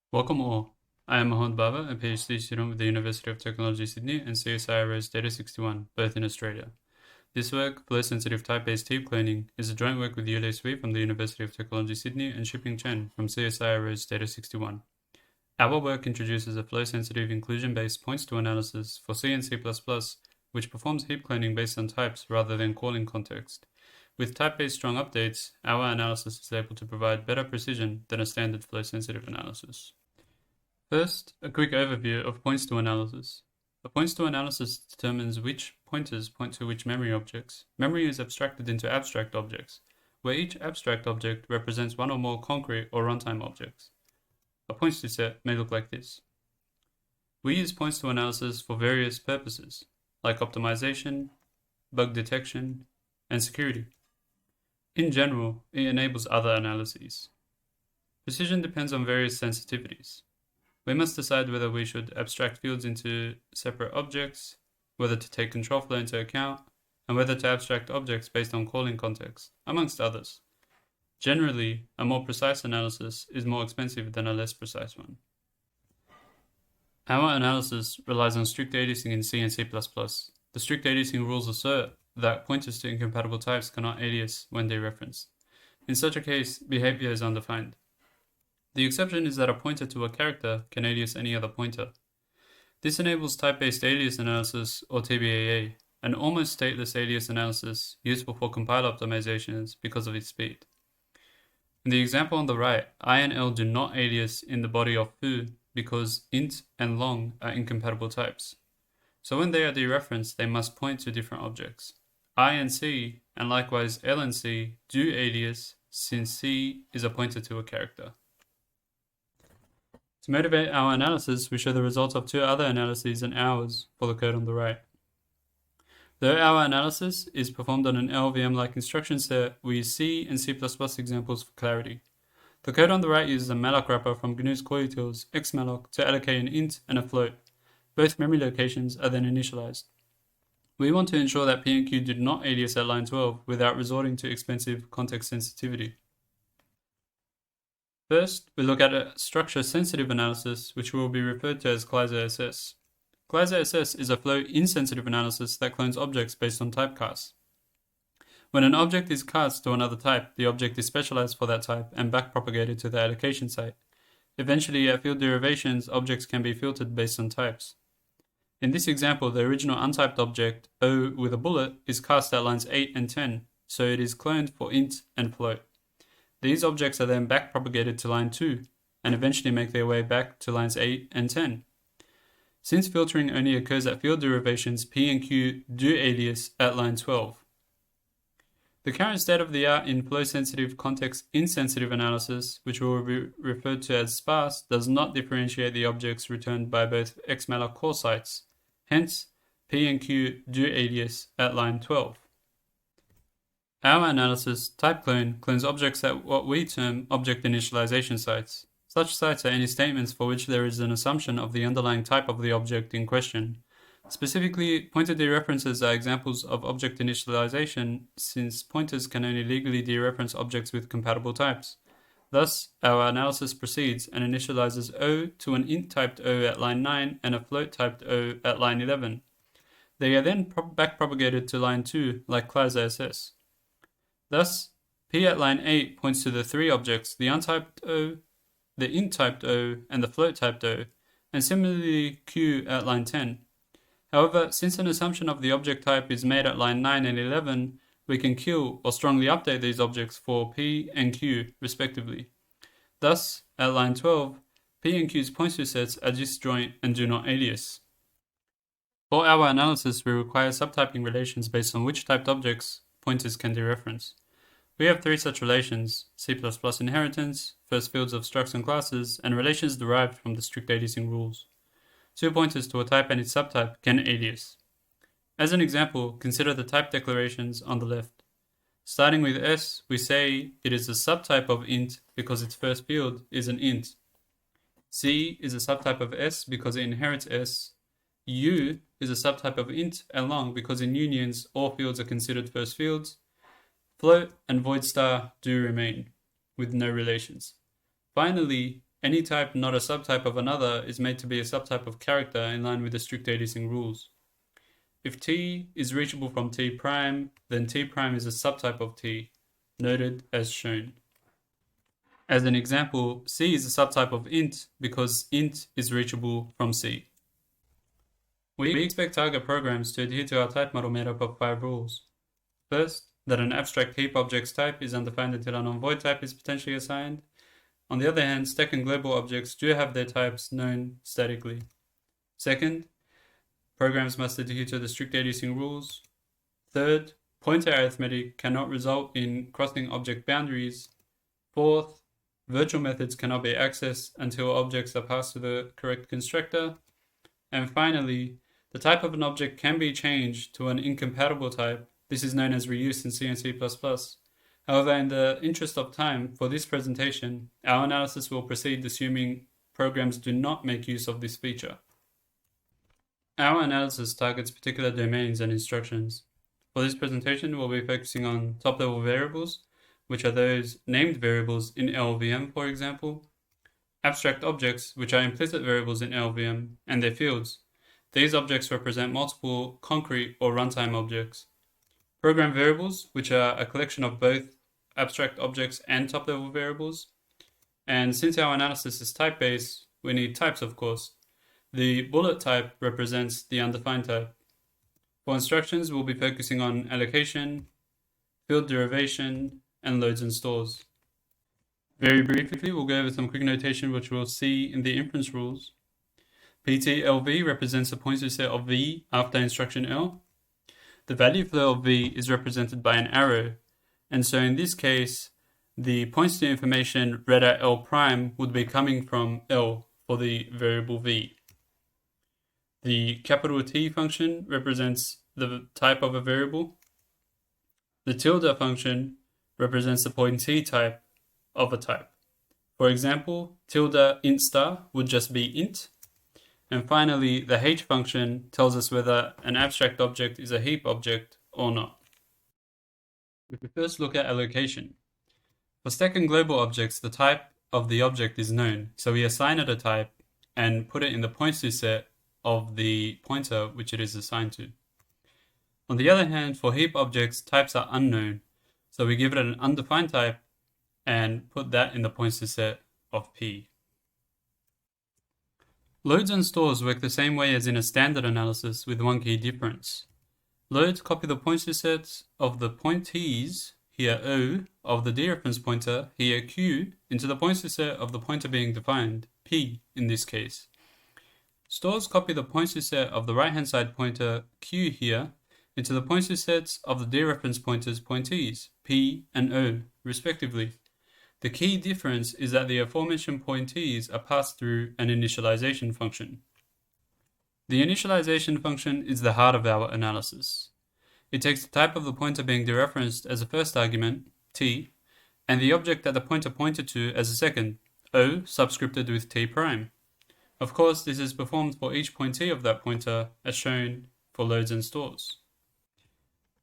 Welcome all. I am Mohamad Barbar, a PhD student with the University of Technology Sydney and CSIRO's Data 61, both in Australia. This work, flow-sensitive type-based heap cloning, is a joint work with Yulei from the University of Technology Sydney and Chen from CSIRO's Data 61. Our work introduces a flow-sensitive inclusion-based points-to analysis for C and C++, which performs heap cloning based on types rather than calling context. With type-based strong updates, our analysis is able to provide better precision than a standard flow-sensitive analysis. First, a quick overview of points-to analysis. A points-to analysis determines which pointers point to which memory objects. Memory is abstracted into abstract objects, where each abstract object represents one or more concrete or runtime objects. A points-to set may look like this. We use points-to analysis for various purposes, like optimization, bug detection, and security. In general, it enables other analyses. Precision depends on various sensitivities. We must decide whether we should abstract fields into separate objects, whether to take control flow into account, and whether to abstract objects based on calling context, amongst others. Generally, a more precise analysis is more expensive than a less precise one. Our analysis relies on strict aliasing in C and C++. The strict aliasing rules assert that pointers to incompatible types cannot alias when dereferenced. In such a case, behavior is undefined. The exception is that a pointer to a character can alias any other pointer. This enables type-based alias analysis, or TBAA, an almost stateless alias analysis useful for compile optimizations because of its speed. In the example on the right, I and L do not alias in the body of foo because int and long are incompatible types. So when they are dereferenced, they must point to different objects. I and C, and likewise L and C, do alias since C is a pointer to a character. To motivate our analysis, we show the results of two other analyses and ours for the code on the right. Though our analysis is performed on an LVM-like instruction set, we use C and C++ examples for clarity. The code on the right uses a malloc wrapper from GNU's CoreUtils xmalloc to allocate an int and a float. Both memory locations are then initialized. We want to ensure that P and Q do not alias at line 12 without resorting to expensive context sensitivity. First, we look at a structure-sensitive analysis, which will be referred to as lazily. Lazily is a flow-insensitive analysis that clones objects based on typecasts. When an object is cast to another type, the object is specialized for that type and backpropagated to the allocation site. Eventually, at field derivations, objects can be filtered based on types. In this example, the original untyped object, O with a bullet, is cast at lines 8 and 10, so it is cloned for int and float. These objects are then backpropagated to line 2, and eventually make their way back to lines 8 and 10. Since filtering only occurs at field derivations, P and Q do alias at line 12. The current state of the art in flow-sensitive context-insensitive analysis, which will be referred to as sparse, does not differentiate the objects returned by both xmalloc call sites. Hence, P and Q do alias at line 12. Our analysis, TypeClone, clones objects at what we term object initialization sites. Such sites are any statements for which there is an assumption of the underlying type of the object in question. Specifically, pointer dereferences are examples of object initialization since pointers can only legally dereference objects with compatible types. Thus, our analysis proceeds and initializes O to an int-typed O at line 9 and a float-typed O at line 11. They are then backpropagated to line 2 like lazily. Thus, P at line 8 points to the three objects, the untyped O, the int-typed O, and the float-typed O, and similarly Q at line 10. However, since an assumption of the object type is made at line 9 and 11, we can kill or strongly update these objects for P and Q, respectively. Thus, at line 12, P and Q's pointer sets are disjoint and do not alias. For our analysis, we require subtyping relations based on which typed objects pointers can dereference. We have three such relations: C++ inheritance, first fields of structs and classes, and relations derived from the strict aliasing rules. Two pointers to a type and its subtype can alias. As an example, consider the type declarations on the left. Starting with S, we say it is a subtype of int because its first field is an int. C is a subtype of S because it inherits S. U is a subtype of int and long because in unions all fields are considered first fields. Float and void star do remain, with no relations. Finally, Any type not a subtype of another is made to be a subtype of character in line with the strict aliasing rules. If T is reachable from T prime, then T prime is a subtype of T, noted as shown. As an example, C is a subtype of int because int is reachable from C. We expect target programs to adhere to our type model made up of 5 rules. First, that an abstract heap object's type is undefined until a non-void type is potentially assigned. On the other hand, stack and global objects do have their types known statically. Second, programs must adhere to the strict aliasing rules. Third, pointer arithmetic cannot result in crossing object boundaries. Fourth, virtual methods cannot be accessed until objects are passed to the correct constructor. And finally, the type of an object can be changed to an incompatible type. This is known as reuse in C and C++. However, in the interest of time, for this presentation, our analysis will proceed assuming programs do not make use of this feature. Our analysis targets particular domains and instructions. For this presentation, we'll be focusing on top-level variables, which are those named variables in LLVM, for example, abstract objects, which are implicit variables in LLVM, and their fields. These objects represent multiple concrete or runtime objects. Program variables, which are a collection of both abstract objects and top-level variables. And since our analysis is type-based, we need types, of course. The bullet type represents the undefined type. For instructions, we'll be focusing on allocation, field derivation, and loads and stores. Very briefly, we'll go over some quick notation which we'll see in the inference rules. PTLV represents a pointer set of V after instruction L. The value flow of V is represented by an arrow, and so in this case, the points to information read at L prime would be coming from L for the variable V. The capital T function represents the type of a variable. The tilde function represents the pointee type of a type. For example, tilde int star would just be int. And finally, the h function tells us whether an abstract object is a heap object or not. If we first look at allocation. For stack and global objects, the type of the object is known, so we assign it a type and put it in the pointer set of the pointer which it is assigned to. On the other hand, for heap objects, types are unknown, so we give it an undefined type and put that in the pointer set of P. Loads and stores work the same way as in a standard analysis with one key difference. Loads copy the pointer sets of the pointees, here O, of the dereference pointer, here Q, into the pointer set of the pointer being defined, P in this case. Stores copy the pointer set of the right-hand side pointer, Q here, into the pointer sets of the dereference pointers, pointees, P and O, respectively. The key difference is that the aforementioned pointees are passed through an initialization function. The initialization function is the heart of our analysis. It takes the type of the pointer being dereferenced as a first argument, T, and the object that the pointer pointed to as a second, O, subscripted with T prime. Of course, this is performed for each pointee of that pointer, as shown for loads and stores.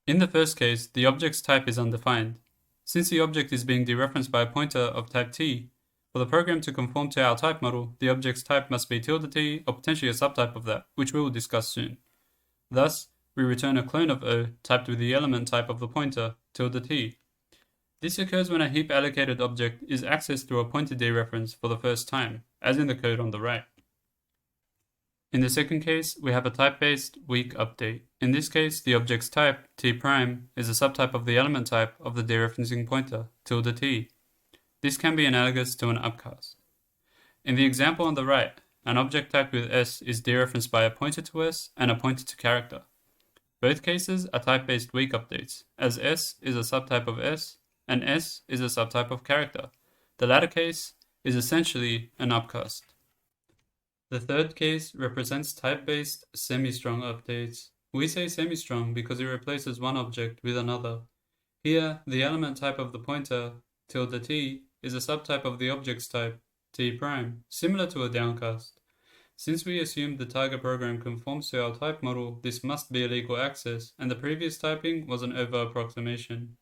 In the first case, the object's type is undefined. Since the object is being dereferenced by a pointer of type T, for the program to conform to our type model, the object's type must be tilde T or potentially a subtype of that, which we will discuss soon. Thus, we return a clone of O typed with the element type of the pointer, tilde T. This occurs when a heap allocated object is accessed through a pointer dereference for the first time, as in the code on the right. In the second case, we have a type-based weak update. In this case, the object's type, T prime, is a subtype of the element type of the dereferencing pointer, tilde T. This can be analogous to an upcast. In the example on the right, an object typed with S is dereferenced by a pointer to S and a pointer to character. Both cases are type-based weak updates, as S is a subtype of S and S is a subtype of character. The latter case is essentially an upcast. The third case represents type-based semi-strong updates. We say semi-strong because it replaces one object with another. Here, the element type of the pointer, tilde T, is a subtype of the object's type, T prime, similar to a downcast. Since we assumed the target program conforms to our type model, this must be a legal access, and the previous typing was an over-approximation.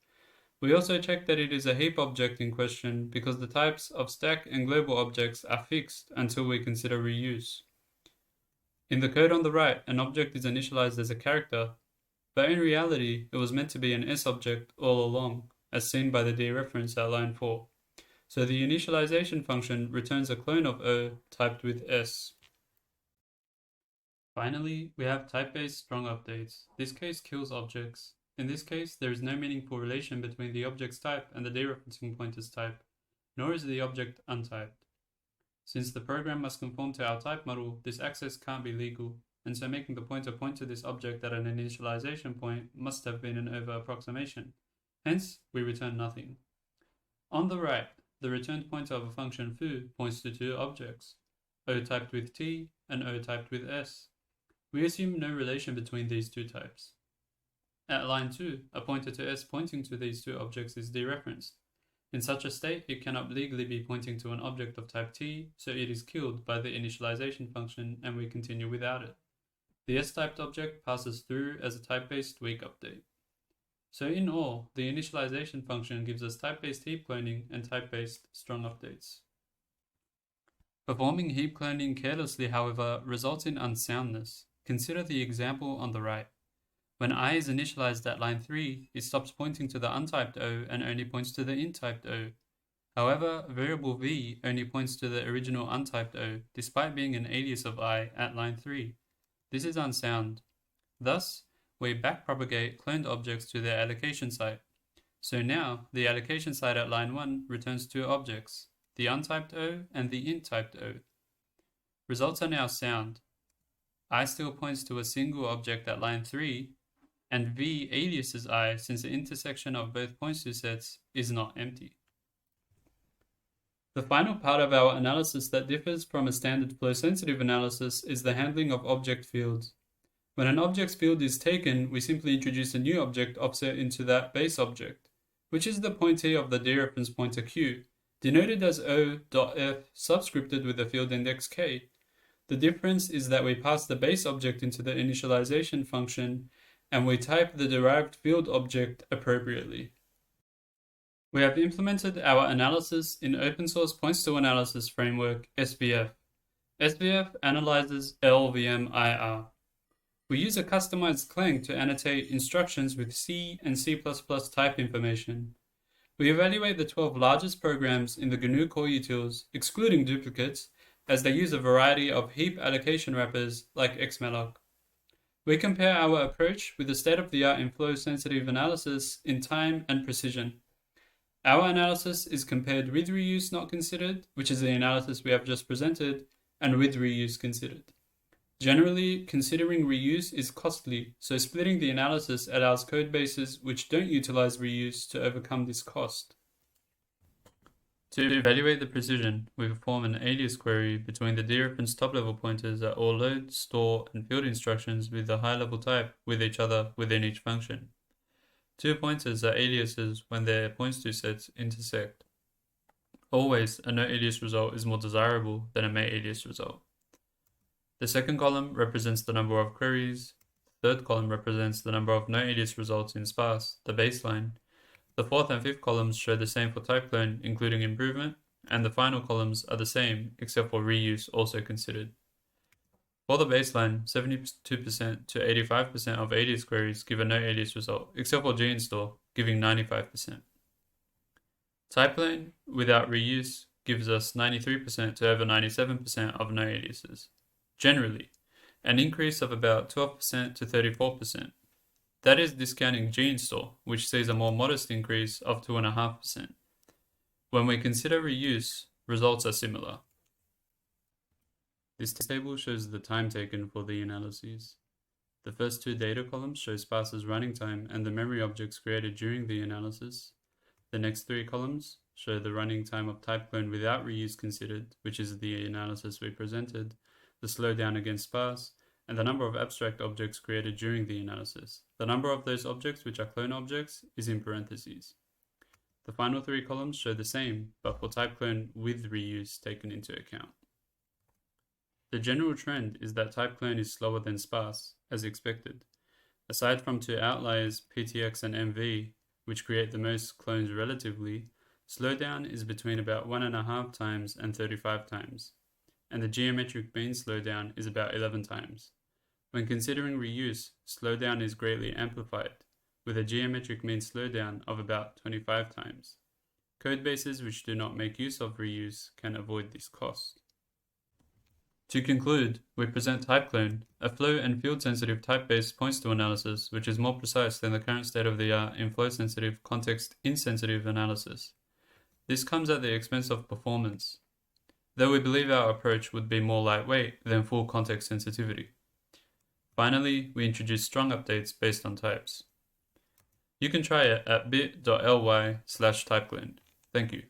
We also check that it is a heap object in question because the types of stack and global objects are fixed until we consider reuse. In the code on the right, an object is initialized as a character, but in reality, it was meant to be an S object all along, as seen by the dereference at line 4. So the initialization function returns a clone of O typed with S. Finally, we have type-based strong updates. This case kills objects. In this case, there is no meaningful relation between the object's type and the dereferencing pointer's type, nor is the object untyped. Since the program must conform to our type model, this access can't be legal, and so making the pointer point to this object at an initialization point must have been an over-approximation. Hence, we return nothing. On the right, the returned pointer of a function foo points to two objects, O typed with T and O typed with S. We assume no relation between these two types. At line 2, a pointer to S pointing to these two objects is dereferenced. In such a state, it cannot legally be pointing to an object of type T, so it is killed by the initialization function and we continue without it. The S-typed object passes through as a type-based weak update. So in all, the initialization function gives us type-based heap cloning and type-based strong updates. Performing heap cloning carelessly, however, results in unsoundness. Consider the example on the right. When I is initialized at line 3, it stops pointing to the untyped O and only points to the intyped O. However, variable v only points to the original untyped O, despite being an alias of I at line 3. This is unsound. Thus, we backpropagate cloned objects to their allocation site. So now, the allocation site at line 1 returns two objects, the untyped O and the intyped O. Results are now sound. I still points to a single object at line 3, and v aliases I since the intersection of both points to sets is not empty. The final part of our analysis that differs from a standard flow-sensitive analysis is the handling of object fields. When an object's field is taken, we simply introduce a new object offset into that base object, which is the pointee of the dereference pointer q, denoted as O.f subscripted with the field index k. The difference is that we pass the base object into the initialization function and we type the derived field object appropriately. We have implemented our analysis in open source points to analysis framework SVF. SVF analyzes LVMIR. We use a customized Clang to annotate instructions with C and C++ type information. We evaluate the 12 largest programs in the GNU core utils, excluding duplicates, as they use a variety of heap allocation wrappers like xmalloc. We compare our approach with the state-of-the-art in flow-sensitive analysis in time and precision. Our analysis is compared with reuse not considered, which is the analysis we have just presented, and with reuse considered. Generally, considering reuse is costly, so splitting the analysis allows code bases which don't utilize reuse to overcome this cost. To evaluate the precision, we perform an alias query between the dereference top-level pointers that all load, store, and field instructions with the high-level type with each other within each function. Two pointers are aliases when their points to sets intersect. Always, a no-alias result is more desirable than a may-alias result. The second column represents the number of queries. The third column represents the number of no-alias results in sparse, the baseline. The fourth and fifth columns show the same for TypeClone, including improvement, and the final columns are the same, except for reuse also considered. For the baseline, 72% to 85% of alias queries give a no-alias result, except for ginstore, giving 95%. TypeClone, without reuse, gives us 93% to over 97% of no-aliases. Generally, an increase of about 12% to 34%. That is discounting ginstore, which sees a more modest increase of 2.5%. When we consider reuse, results are similar. This table shows the time taken for the analyses. The first two data columns show sparse's running time and the memory objects created during the analysis. The next three columns show the running time of TypeClone without reuse considered, which is the analysis we presented, the slowdown against sparse, and the number of abstract objects created during the analysis. The number of those objects which are clone objects is in parentheses. The final three columns show the same, but for TypeClone with reuse taken into account. The general trend is that TypeClone is slower than sparse, as expected. Aside from two outliers, PTX and MV, which create the most clones relatively, slowdown is between about 1.5 times and 35 times, and the geometric mean slowdown is about 11 times. When considering reuse, slowdown is greatly amplified, with a geometric mean slowdown of about 25 times. Codebases which do not make use of reuse can avoid this cost. To conclude, we present TypeClone, a flow and field-sensitive type-based points-to analysis which is more precise than the current state-of-the-art in flow-sensitive, context-insensitive analysis. This comes at the expense of performance, though we believe our approach would be more lightweight than full context sensitivity. Finally, we introduce strong updates based on types. You can try it at bit.ly/typeclone. Thank you.